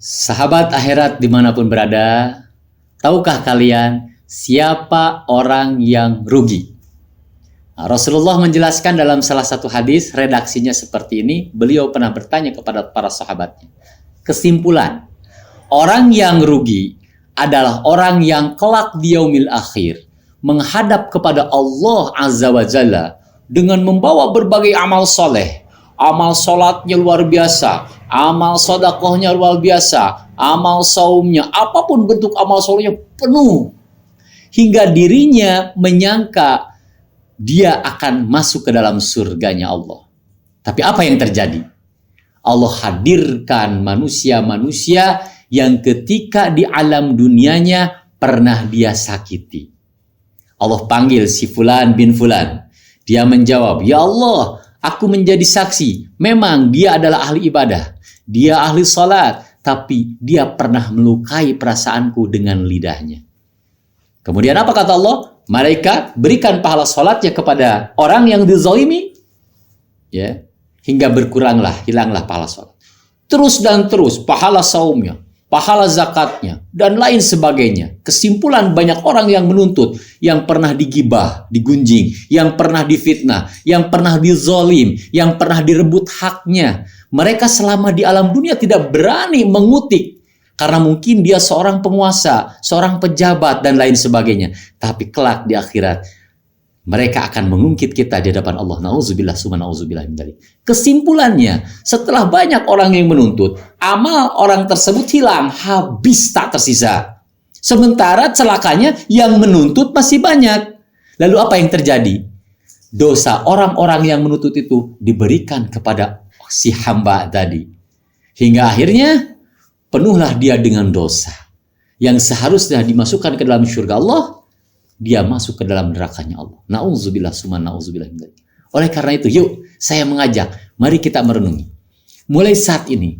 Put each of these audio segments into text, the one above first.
Sahabat akhirat dimanapun berada, tahukah kalian siapa orang yang rugi? Nah, Rasulullah menjelaskan dalam salah satu hadis, redaksinya seperti ini. Beliau pernah bertanya kepada para sahabatnya. Kesimpulan, orang yang rugi adalah orang yang kelak di yaumil akhir menghadap kepada Allah Azza wa Jalla dengan membawa berbagai amal soleh. Amal sholatnya luar biasa, amal sodakohnya luar biasa, amal saumnya, apapun bentuk amal solehnya penuh. Hingga dirinya menyangka dia akan masuk ke dalam surganya Allah. Tapi apa yang terjadi? Allah hadirkan manusia-manusia yang ketika di alam dunianya pernah dia sakiti. Allah panggil si Fulan bin Fulan. Dia menjawab, "Ya Allah, aku menjadi saksi. Memang dia adalah ahli ibadah. Dia ahli salat. Tapi dia pernah melukai perasaanku dengan lidahnya." Kemudian apa kata Allah? Malaikat berikan pahala salatnya kepada orang yang dizalimi. Ya, hingga berkuranglah, hilanglah pahala salat. Terus dan terus pahala saumnya, pahala zakatnya, dan lain sebagainya. Kesimpulan, banyak orang yang menuntut, yang pernah digibah, digunjing, yang pernah difitnah, yang pernah dizolim, yang pernah direbut haknya. Mereka selama di alam dunia tidak berani mengutik, karena mungkin dia seorang penguasa, seorang pejabat, dan lain sebagainya. Tapi kelak di akhirat, mereka akan mengungkit kita di hadapan Allah. Nauzubillah summa nauzubillah min dzalik. Kesimpulannya, setelah banyak orang yang menuntut, amal orang tersebut hilang, habis tak tersisa. Sementara celakanya yang menuntut masih banyak. Lalu apa yang terjadi? Dosa orang-orang yang menuntut itu diberikan kepada si hamba tadi. Hingga akhirnya penuhlah dia dengan dosa. Yang seharusnya dimasukkan ke dalam surga Allah, dia masuk ke dalam nerakanya Allah. Nauzubillah summa nauzubillah min dzalik. Oleh karena itu, yuk saya mengajak, mari kita merenungi. Mulai saat ini,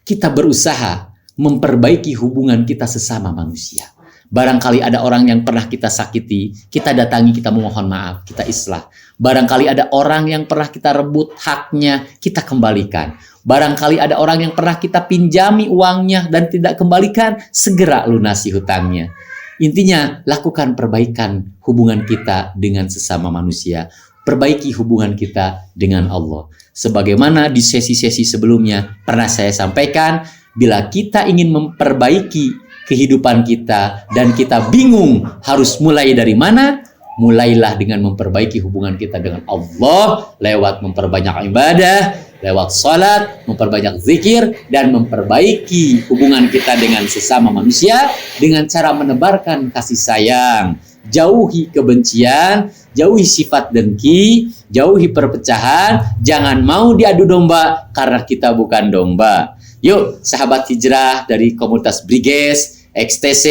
kita berusaha memperbaiki hubungan kita sesama manusia. Barangkali ada orang yang pernah kita sakiti, kita datangi, kita memohon maaf, kita islah. Barangkali ada orang yang pernah kita rebut haknya, kita kembalikan. Barangkali ada orang yang pernah kita pinjami uangnya dan tidak kembalikan, segera lunasi hutangnya. Intinya, lakukan perbaikan hubungan kita dengan sesama manusia. Perbaiki hubungan kita dengan Allah. Sebagaimana di sesi-sesi sebelumnya pernah saya sampaikan, bila kita ingin memperbaiki kehidupan kita dan kita bingung harus mulai dari mana, mulailah dengan memperbaiki hubungan kita dengan Allah lewat memperbanyak ibadah, lewat salat, memperbanyak zikir, dan memperbaiki hubungan kita dengan sesama manusia dengan cara menebarkan kasih sayang. Jauhi kebencian, jauhi sifat dengki, jauhi perpecahan, jangan mau diadu domba karena kita bukan domba. Yuk, sahabat hijrah dari komunitas Briges, XTC,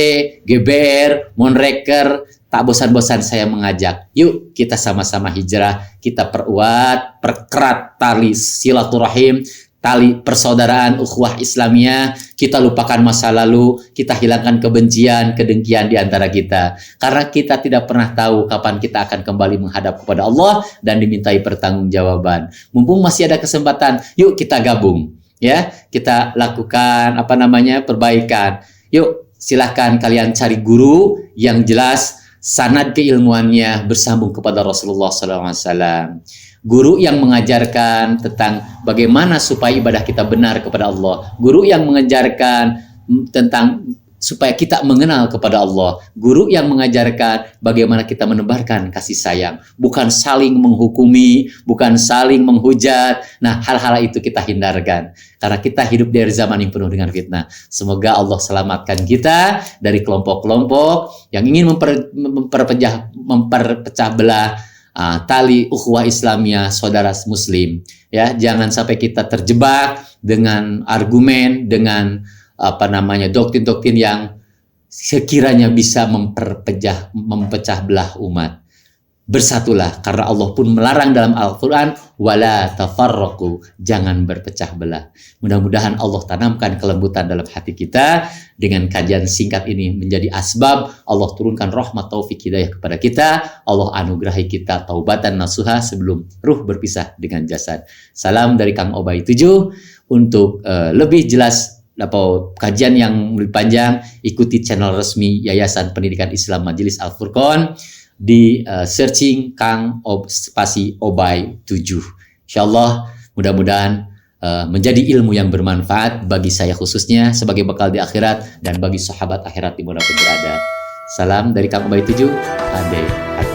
GBR, Monreker, tak bosan-bosan saya mengajak. Yuk kita sama-sama hijrah, kita perkerat tali silaturahim, tali persaudaraan ukhuwah Islamiyah. Kita lupakan masa lalu, kita hilangkan kebencian, kedengkian di antara kita. Karena kita tidak pernah tahu kapan kita akan kembali menghadap kepada Allah dan dimintai pertanggungjawaban. Mumpung masih ada kesempatan, yuk kita gabung. Ya, kita lakukan perbaikan. Yuk, silahkan kalian cari guru yang jelas sanad keilmuannya bersambung kepada Rasulullah SAW. Guru yang mengajarkan tentang bagaimana supaya ibadah kita benar kepada Allah. Guru yang mengajarkan tentang supaya kita mengenal kepada Allah. Guru yang mengajarkan bagaimana kita menebarkan kasih sayang. Bukan saling menghukumi, bukan saling menghujat. Nah, hal-hal itu kita hindarkan. Karena kita hidup dari zaman yang penuh dengan fitnah. Semoga Allah selamatkan kita dari kelompok-kelompok yang ingin memperpecah belah tali ukhuwah Islamiyah saudara muslim. Ya, jangan sampai kita terjebak dengan argumen, dengan doktrin-doktrin yang sekiranya bisa memecah belah umat. Bersatulah, karena Allah pun melarang dalam Al-Quran, wala tafarraqu, jangan berpecah belah. Mudah-mudahan Allah tanamkan kelembutan dalam hati kita. Dengan kajian singkat ini menjadi asbab Allah turunkan rahmat taufik hidayah kepada kita. Allah anugerahi kita taubatan nasuha sebelum ruh berpisah dengan jasad. Salam dari Kang Obay 7. Untuk lebih jelas dapat kajian yang lebih panjang, ikuti channel resmi Yayasan Pendidikan Islam Majelis Al Furqon di searching Kang spasi Obay 7. Insyaallah mudah-mudahan menjadi ilmu yang bermanfaat bagi saya khususnya sebagai bekal di akhirat dan bagi sahabat akhirat dimanapun berada. Salam dari Kang Obay 7, Ade.